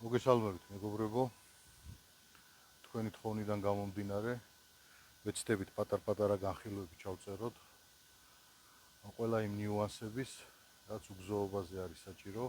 მოგესალმებით მეგობრებო, თქვენი თხოვნიდან გამომდინარე, ვეცდებით პატარ-პატარა განხილვები ჩავწეროთ. ყველა იმ ნიუანსების, რაც უგზოობაზე არის საჭირო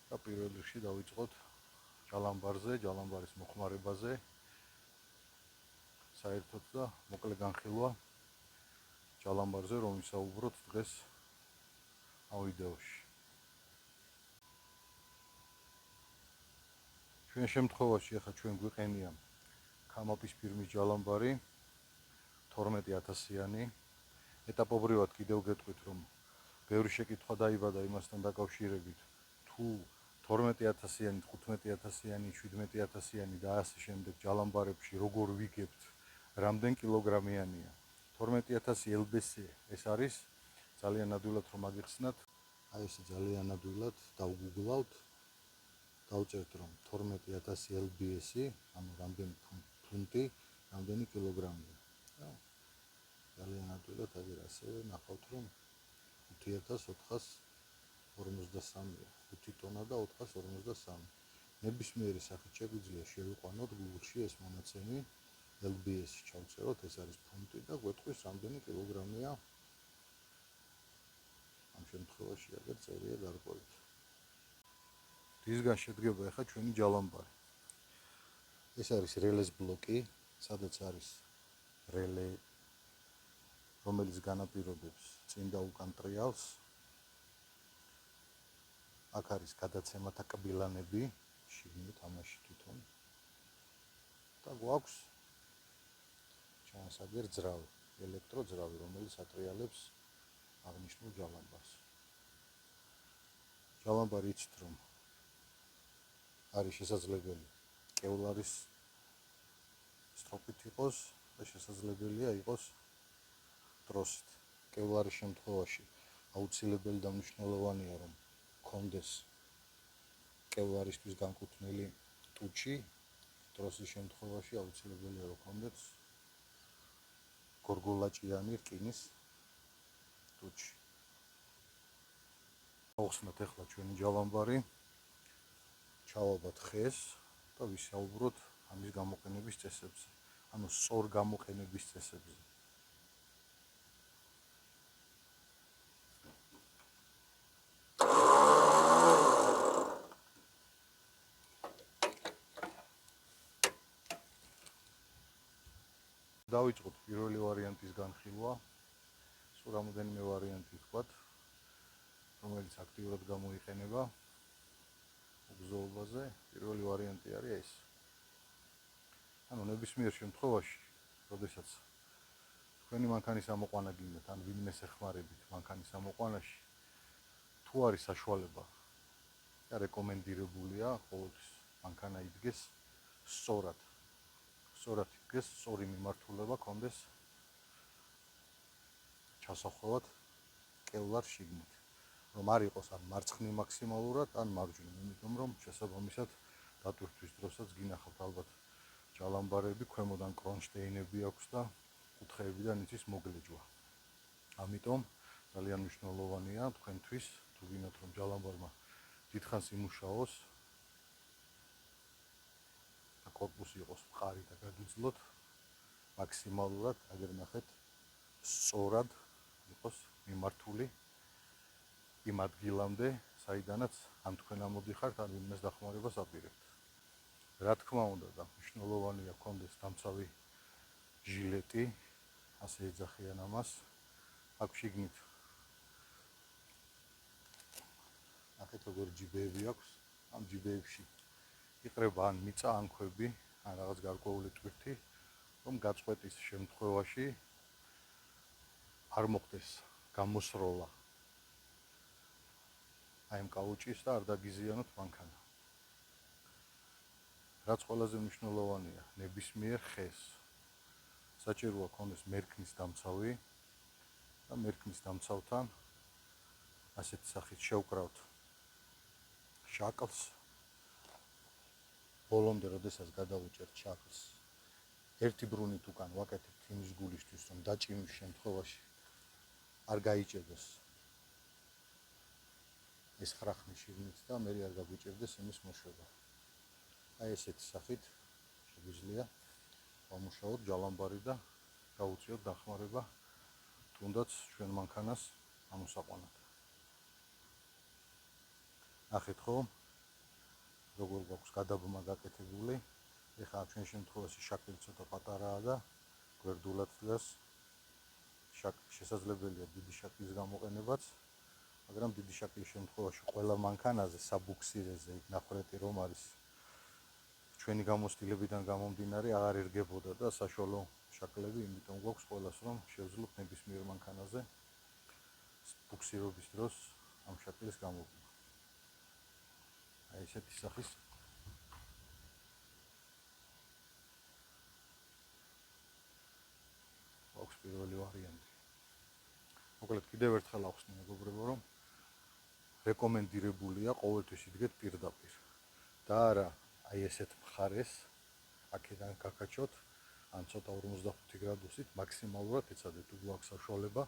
და პირველ რიგში დავიწყოთ ჯალამბარზე, ჯალამბარის მოხმარებაზე. საერთოდ და მოკლე განხილვა ჯალამბარზე, რომ ვისაუბროთ დღეს ამ ვიდეოში. ჩვენ შემთხვევაში ახლა ჩვენ გვიყენია კამაპის ფირმის ჯალამბარი 12000-იანი. ეტაპობრივად კიდევ გეტყვით, რომ ბევრი შეკითხვა დაიბადა იმასთან დაკავშირებით, თუ 12000-იანი, 15000-იანი, 17000-იანი და ასე შემდეგ ჯალამბარებში როგორ ვიგებთ, რამდენ კილოგრამიანია. 12000 LBC ეს არის ძალიან ნადვილად რომ აგიხსნათ. აი ესე ძალიან ნადვილად დავგუგლავთ. დავწერთ რომ 12000 LBS, ანუ რამდენი ფუნტი, რამდენი კილოგრამია. ძალიან ნადვილად აგერ ასევე ნახავთ რომ 5453-ია, 5 ტონა და 453. ნებისმიერი სახით შეგვიძლია შევიყვანოთ Google-ში ეს მონაცემი, LBS ჩავწეროთ, ეს არის ფუნტი და გვეტყვის რამდენი კილოგრამია. ამ შემთხვევაში აგერ წერია გარკვევით. რისგან შედგება ახლა ჩვენი ჯალამბარი? ეს არის რელეს ბლოკი, სადაც არის რელე, რომელიც განაპირობებს წინ და უკან ტრიალს. აქ არის გადაცემათა კბილანები, შიგნით ამაში თვითონ. და გვაქვს ჩანასაგერ ძრავი, ელექტროძრავი, რომელიც ატრიალებს აღნიშნულ ჯალამბარს. ჯალამბარი იცით რომ არის შესაძლებელი კევლარის სტროფით იყოს და შესაძლებელია იყოს დროსით. კევლარის შემთხვევაში აუცილებელი და მნიშვნელოვანია რომ კონდეს კევლარისთვის განკუთვნილი ტუჩი, დროსის შემთხვევაში აუცილებელია რომ კონდეს გორგოლაჭიანი რკინის ტუჩი. ავხსნათ ახლა ჩვენი ჯალამბარი, ჩავაბათ ხეს და ვისაუბროთ ამის გამოყენების წესებზე, ანუ სწორ გამოყენების წესებზე. დავიწყოთ პირველი ვარიანტის განხილვა, სულ რამოდენიმე ვარიანტი ვთქვათ, რომელიც აქტიურად გამოიყენება უგზოობაზე. პირველი ვარიანტი არის ეს. ანუ ნებისმიერ შემთხვევაში, როდესაც თქვენი მანქანის ამოყვანა გინდათ, ან ვინმეს ეხმარებით მანქანის ამოყვანაში, თუ არის საშუალება და რეკომენდირებულია, ყოველთვის მანქანა იდგეს სწორად იდგეს, სწორი მიმართულება კონდეს ჩასახვევად კევლარ შიგნით, რომ არ იყოს ან მარცხნივ მაქსიმალურად, ან მარჯვნივ, იმიტომ რომ შესაბამისად დატვირთვის დროსაც გინახავთ ალბათ ჯალამბარები, ქვემოდან კრონშტეინები აქვს და კუთხეებიდან იცის მოგლეჯვა. ამიტომ ძალიან მნიშვნელოვანია თქვენთვის, თუ გინდათ რომ ჯალამბარმა დიდხანს იმუშაოს და კორპუსი იყოს მყარი და გაგიძლოთ, მაქსიმალურად აგერ ნახეთ სწორად იყოს მიმართული იმ ადგილამდე, საიდანაც ან თქვენ ამოდიხართ, ან ვინმეს დახმარებას აპირებთ. რა თქმა უნდა და მნიშვნელოვანია კონდეს დამცავი ჟილეტი, ასე ეძახიან ამას. აქ შიგნით ნახეთ როგორ ჯიბეები აქვს, ამ ჯიბეებში იყრება ან მიწა, ან ქვები, ან რაღაც გარკვეული ტვირთი, რომ გაწყვეტის შემთხვევაში არ მოხდეს გამოსროლა აი ამ კაუჭის და არ დაგიზიანოთ მანქანა. რაც ყველაზე მნიშვნელოვანია, ნებისმიერ ხეს საჭიროა კონდეს მერქნის დამცავი და მერქნის დამცავთან ასეთი სახით შევკრავთ შაკლს. ბოლომდე, როდესაც გადავუჭერთ შაკლს, ერთი ბრუნით უკან ვაკეთებთ იმის გულისთვის, რომ დაჭიმის შემთხვევაში არ გაიჭედოს ეს ხრახნი შიგნით და მე არ გაგვიჭერდეს იმის მოშვება. აი ესეთი სახით შეგვიძლია ვამუშაოთ ჯალამბარი და გავუწიოთ დახმარება თუნდაც ჩვენ მანქანას ამოსაყვანად. ნახეთ ხო, როგორ გვაქვს გადაბმა გაკეთებული. ეხლა ჩვენ შემთხვევაში შაკილი ცოტა პატარაა და გვერდულად დგას. შესაძლებელია დიდი შაკლის გამოყენებაც, მაგრამ დიდი შაკლის შემთხვევაში ყველა მანქანაზე საბუქსირეზე იქ ნახრეტი რომ არის ჩვენი გამოცდილებიდან გამომდინარე აღარ ერგებოდა და საშუალო შაკლები, იმიტომ გვაქვს ყველას რომ შევძლოთ ნებისმიერ მანქანაზე ბუქსირობის დროს ამ შაკლის გამოგმა. აი ესეთი სახის გვაქვს პირველი ვარიანტი. მოკლედ კიდევ ერთხელ ახსნი მეგობრებო, რომ რეკომენდირებულია ყოველთვის იდგეთ პირდაპირ და არა აი ესეთ მხარეს აქედან გაკაჩოთ ან ცოტა 45 გრადუსით მაქსიმალურად ეცადეთ თუ გვაქვს საშუალება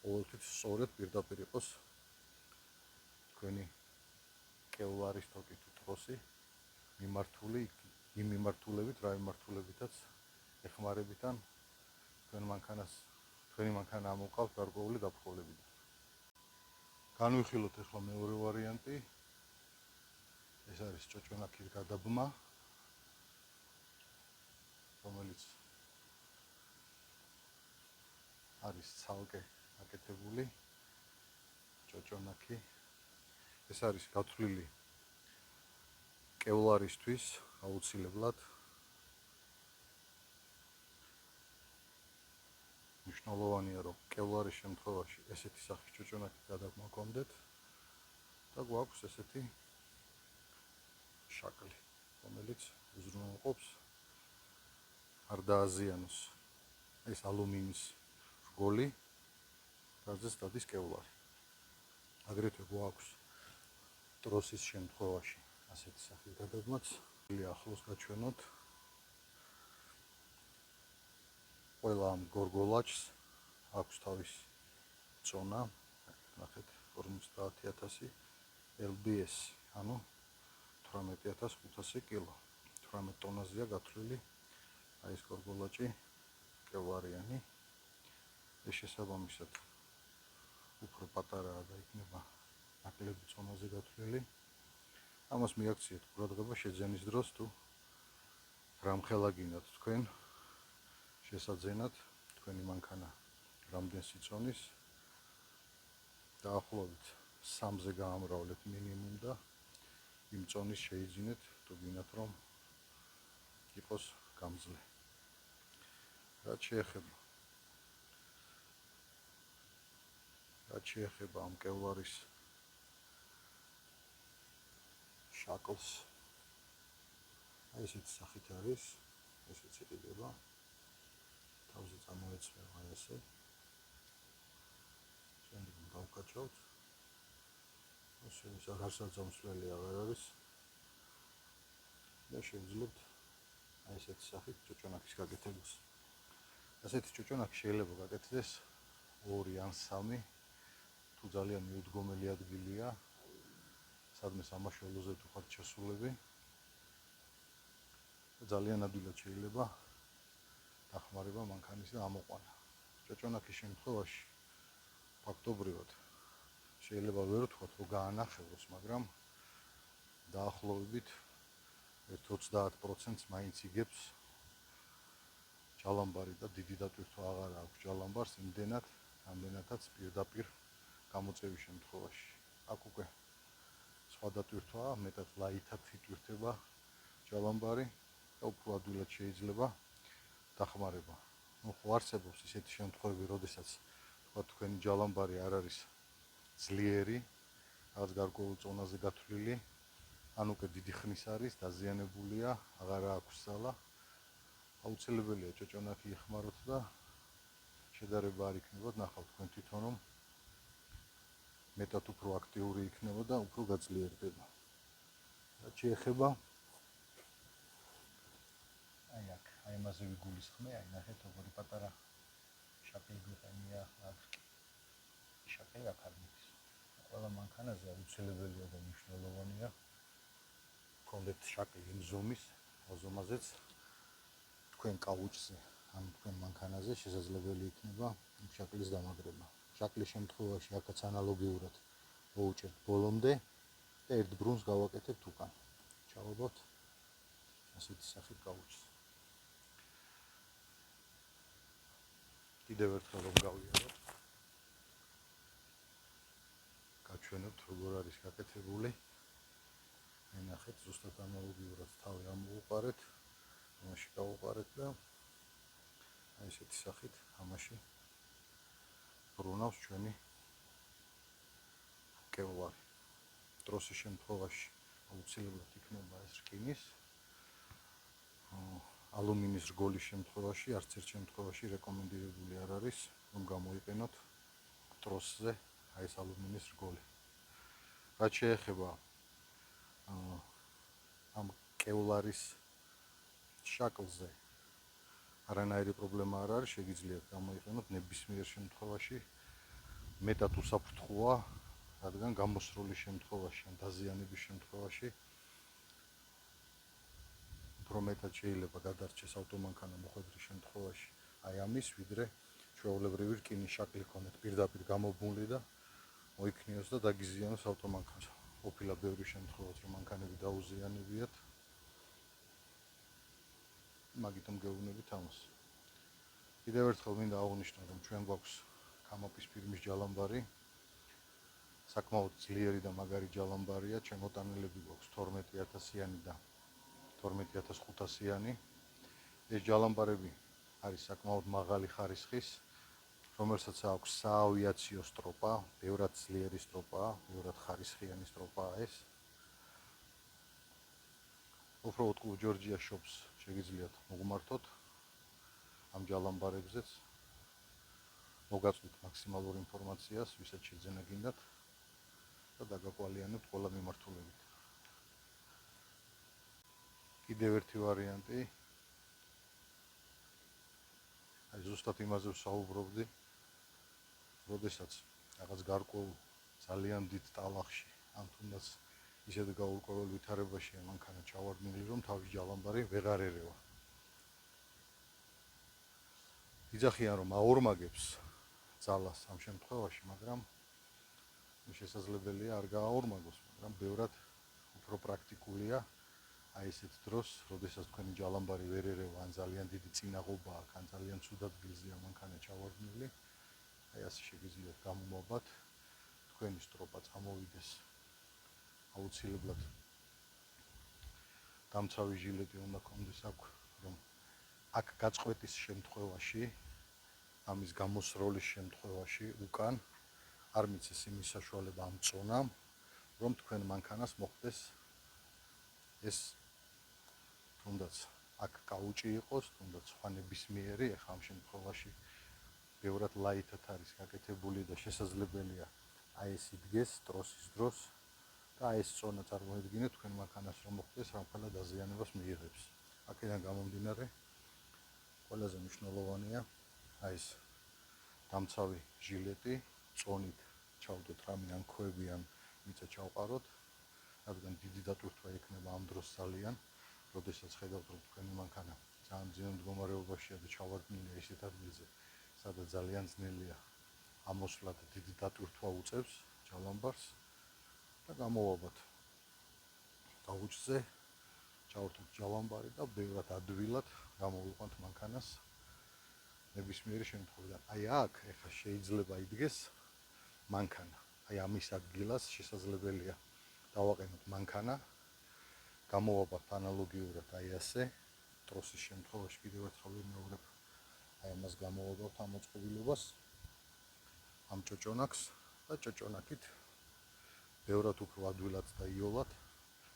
ყოველთვის სწორედ პირდაპირ იყოს თქვენი კევლარის თოკი თუ ტროსი მიმართული იმ მიმართულებით რა მიმართულებითაც ეხმარებით ან თქვენი მანქანა ამოყავთ გარკვეული დაფრთხოლებიდან. განვიხილოთ ახლა მეორე ვარიანტი. ეს არის ჭოჭონაქის გადაბმა, რომელიც არის ცალკე აკეთებული ჭოჭონაქი. ეს არის გათვლილი კევლარისთვის აუცილებლად. მნიშვნელოვანია რომ კევლარის შემთხვევაში ესეთი სახის ჭოჭონაქის გადაბმა გქონდეთ და გვაქვს ესეთი შაკლი, რომელიც უზრუნველყოფს არ დააზიანოს ეს ალუმინის რგოლი, რაზეც დადის კევლარი. აგრეთვე გვაქვს ტროსის შემთხვევაში ასეთი სახის გადაბმაც. ახლოს გაჩვენოთ ყველა ამ გორგოლაჭს აქვს თავისი წონა, ნახეთ 50000 LBS, ანუ 18500 კილო. 18 ტონაზეა გათვლილი აი ეს გორგოლაჭი კევლარიანი. ეს შესაბამისად უფრო პატარაა და იქნება ნაკლები წონაზე გათვლილი. ამას მიაქციეთ ყურადღება შეძენის დროს თუ რამხელა გინდათ თქვენ შესაძენად თქვენი მანქანა რამდენ სიწონის დაახლოებით 3-ზე გაამრავლეთ მინიმუმ და იმ წონის შეიძინეთ თუ გინდათ რომ იყოს გამძლე. რაც შეეხება ამ კევლარის შაკლს, აი ესეთი სახით არის, ესეც იყიდება. თავზე წამოეცვა აი ესე. შემდეგ დავკაჩავთ. ეს აღარსაც ამსვლელი აღარ არის. და შევძლებთ აი ესეთი სახით ჭოჭონაქის გაკეთებას. ასეთი ჭოჭონაქი შეიძლება გაკეთდეს 2 ან 3 თუ ძალიან მიუდგომელი ადგილია, სადმე სამაშველოზე თუ ხართ შესულები. ძალიან ადვილად შეიძლება დახმარება მანქანის და ამოყვანა. ჭოჭონაქის შემთხვევაში ფაქტობრივად შეიძლება ვერ ვთქვათ რომ გაანახევროს, მაგრამ დაახლოებით 20% მაინც იგებს ჯალამბარი და დიდი დატვირთვა აღარ აქვს ჯალამბარს იმდენად, ამდენადაც პირდაპირ გამოწევის შემთხვევაში. აქ უკვე სხვა დატვირთვაა, მეტად ლაითად იტვირთება ჯალამბარი და უფრო ადვილად შეიძლება დახმარება. ხო არსებობს ისეთი შემთხვევები, როდესაც თქვა თქვენი ჯალამბარი არ არის ძლიერი, რაღაც გარკვეულ წონაზე გათვლილი, ან უკვე დიდი ხნის არის, დაზიანებულია, აღარ აქვს ძალა. აუცილებელია ჭოჭონაქი იხმაროთ და შედარება არ იქნებოდ, ნახავთ თქვენ თვითონ რომ მეტად უფრო აქტიური იქნება და უფრო გაძლიერდება. რაც შეეხება აი აქ, აი ამაზე ვიგულისხმე, აი ნახეთ როგორი პატარა შაკლი გვიყენია აქ. შაკლი აქ არ მიდის. ყველა მანქანაზე აუცილებელია და მნიშვნელოვანია გქონდეთ შაკლი იმ ზომის, ზომაზეც თქვენ კაუჭზე ან თქვენ მანქანაზე შესაძლებელი იქნება შაკლის დამაგრება. შაკლის შემთხვევაში აქაც ანალოგიურად მოუჭერთ ბოლომდე და ერთ ბრუნს გავაკეთებთ უკან. ჩავაბოთ ასეთი სახით კაუჭს. კიდევ ერთხელ რომ გავიაროთ. გაჩვენებთ როგორ არის გაკეთებული. ენახეთ ზუსტად ანალოგიურად თავი ამოვუყარეთ. ამაში გავუყარეთ და აი ესეთი სახით ამაში ბრუნავს ჩვენი კევლარი. დროსის შემთხვევაში აუცილებლად იქნება ეს რკინის. ალუმინის რგოლის შემთხვევაში არც ერთ შემთხვევაში რეკომენდირებული არ არის რომ გამოიყენოთ დროსზე აი ეს ალუმინის რგოლი. რაც შეეხება ამ კევლარის შაკლზე არანაირი პრობლემა არ არის, შეგიძლიათ გამოიყენოთ ნებისმიერ შემთხვევაში. მეტად უსაფრთხოა, რადგან გამოსროლის შემთხვევაში ან დაზიანების შემთხვევაში უფრო მეტად შეიძლება გადარჩეს ავტომანქანა მოხვედრის შემთხვევაში აი ამის, ვიდრე ჩვეულებრივი რკინის შაკლი ქონდეთ პირდაპირ გამობმული და მოიქნიოს და დაგიზიანოს ავტომანქანას. ყოფილა ბევრი შემთხვევაც რომ მანქანები დაუზიანებიათ. მაგიტომ გეუბნებით ამას. კიდევ ერთხელ მინდა აღვნიშნო, რომ ჩვენ გვაქვს კამოპის ფირმის ჯალამბარი. საკმაოდ ძლიერი და მაგარი ჯალამბარია, შემოტანილები გვაქვს 12000-იანი და 12500-იანი. ეს ჯალამბარები არის საკმაოდ მაღალი ხარისხის, რომელსაც აქვს საავიაციო სტროპა, ბევრად ძლიერი სტროპაა, ბევრად ხარისხიანი სტროპაა ეს. უბრალოდ კლუბ ჯორჯია შოპს შეგიძლიათ მოგმართოთ ამ ჯალამბარებზეც. მოგაწვით მაქსიმალურ ინფორმაციას, ვისაც შეძენა გინდათ და დაგაკვალიანებთ ყველა მიმართულებით. კიდევ ერთი ვარიანტი. აი ზუსტად იმაზე ვსაუბრობდი, როდესაც რაღაც გარკვეულ ძალიან დიდ ტალახში ან თუნდაც ისეთ გაურკვეველ ვითარებაშია მანქანა ჩავარდნილი, რომ თავის ჯალამბარი ვეღარ ერევა. იძახიან რომ აორმაგებს ძალას ამ შემთხვევაში, მაგრამ შესაძლებელია არ გააორმაგოს, მაგრამ ბევრად უფრო პრაქტიკულია აი ესეთ დროს, როდესაც თქვენი ჯალამბარი ვერ ერევა, ან ძალიან დიდი წინაღობა აქვს, ან ძალიან ცუდად გილზია მანქანა ჩავარდნილი, აი ასე შეგიძლიათ გამომავბათ, თქვენი სტროპა წამოვიდეს აუცილებლად დამცავი ჟილეტი უნდა გქონდეს აქ, რომ აქ გაწყვეტის შემთხვევაში, ამის გამოსროლის შემთხვევაში უკან არ მიცეს იმის საშუალება ამ წონამ, რომ თქვენ მანქანას მოხდეს ეს თუნდაც აქ კაუჭი იყოს, თუნდაც სხვა ნებისმიერი, ახლა ამ შემთხვევაში ბევრად ლაითად არის გაკეთებული და შესაძლებელია აი ეს იდგეს ტროსის დროს და აი ეს წონა წარმოედგინეთ თქვენ მანქანას რომ მოხდეს რამხელა დაზიანებას მიიღებს. აქედან გამომდინარე ყველაზე მნიშვნელოვანია აი ეს დამცავი ჟილეტი, წონით ჩავდოთ რამე ან ქვები ან მიწა ჩავყაროთ, რადგან დიდი დატვირთვა იქნება ამ დროს ძალიან, როდესაც ხედავთ რომ თქვენი მანქანა ძალიან ძნელ მდგომარეობაშია და ჩავარდნილია ისეთ ადგილზე, სადაც ძალიან ძნელია ამოსვლა და დიდი დატვირთვა უწევს ჯალამბარს და გამოვაბათ კაუჭზე, ჩავართოთ ჯალამბარი და ბევრად ადვილად გამოვიყვანთ მანქანას ნებისმიერი შემთხვევიდან. აი აქ ეხლა შეიძლება იდგეს მანქანა. აი ამის ადგილას შესაძლებელია დავაყენოთ მანქანა, გამოვაბათ ანალოგიურად აი ასე, ტროსის შემთხვევაში კიდევ ერთხელ ვიმეორებ, აი ამას გამოვაბავთ ამ მოწყობილობას, ამ ჭოჭონაკს და ჭოჭონაკით ბევრად უფრო ადვილად და იოლად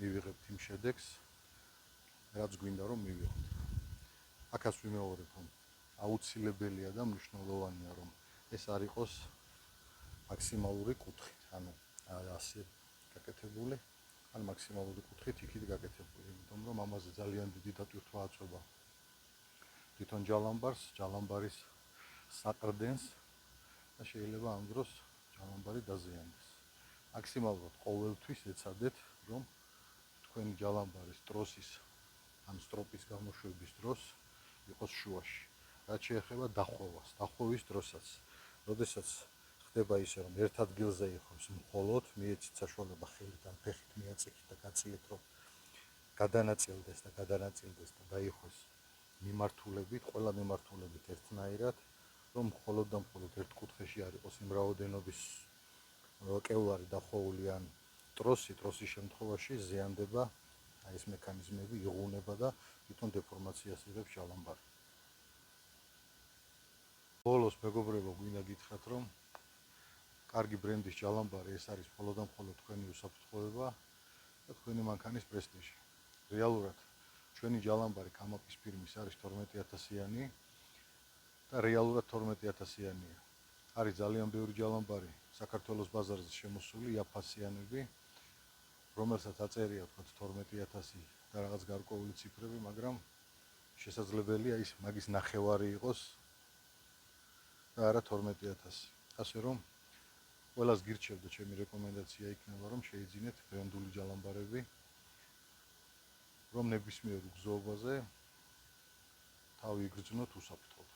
მივიღებთ იმ შედეგს, რაც გვინდა რომ მივიღოთ. აქაც ვიმეორებ, რომ აუცილებელია და მნიშვნელოვანია, რომ ეს არ იყოს მაქსიმალური კუთხით, ანუ ასე გაკეთებული, ან მაქსიმალური კუთხით იქით გაკეთებული, იმიტომ რომ ამაზე ძალიან დიდი დატვირთვა აწვება თვითონ ჯალამბარს, ჯალამბარის საყრდენს და შეიძლება ამ დროს ჯალამბარი დაზიანდეს. მაქსიმალურად ყოველთვის ეცადეთ, რომ თქვენი ჯალამბარის ტროსის ან სტროპის გამოშვების დროს იყოს შუაში. რაც შეეხება დახვევას, დახვევის დროსაც, როდესაც ხდება ისე, რომ ერთ ადგილზე იყოს მხოლოდ, მიეცით საშუალება ხელით ან ფეხით მიაწექით და გაწიეთ, რომ გადანაწილდეს და დაიხოს მიმართულებით, ყველა მიმართულებით ერთნაირად, რომ მხოლოდ და მხოლოდ ერთ კუთხეში არ იყოს იმ რაოდენობის კევლარი დახვეული ან ტროსის შემთხვევაში ზიანდება ეს მექანიზმები, იღუნება და თვითონ დეფორმაციას იღებს ჯალამბარი. ბოლოს მეგობრებო, გვინდა გითხრათ, რომ კარგი ბრენდის ჯალამბარი ეს არის მხოლოდ და მხოლოდ თქვენი უსაფრთხოება და თქვენი მანქანის პრესტიჟი. რეალურად ჩვენი ჯალამბარი კამაპის ფირმის არის 12000-იანი და რეალურად 12000-იანია. არის ძალიან ბევრი ჯალამბარი საქართველოს ბაზარზე შემოსული იაფასიანები, რომელსაც აწერია თქვათ 12000 და რაღაც გარკვეული ციფრები, მაგრამ შესაძლებელია ის მაგის ნახევარი იყოს და არა 12000. ასე რომ ყველას გირჩევდა, ჩემი რეკომენდაცია იქნება, რომ შეიძინეთ ბრენდული ჯალამბარები, რომ ნებისმიერ უგზოობაზე თავი იგრძნოთ უსაფრთხოდ.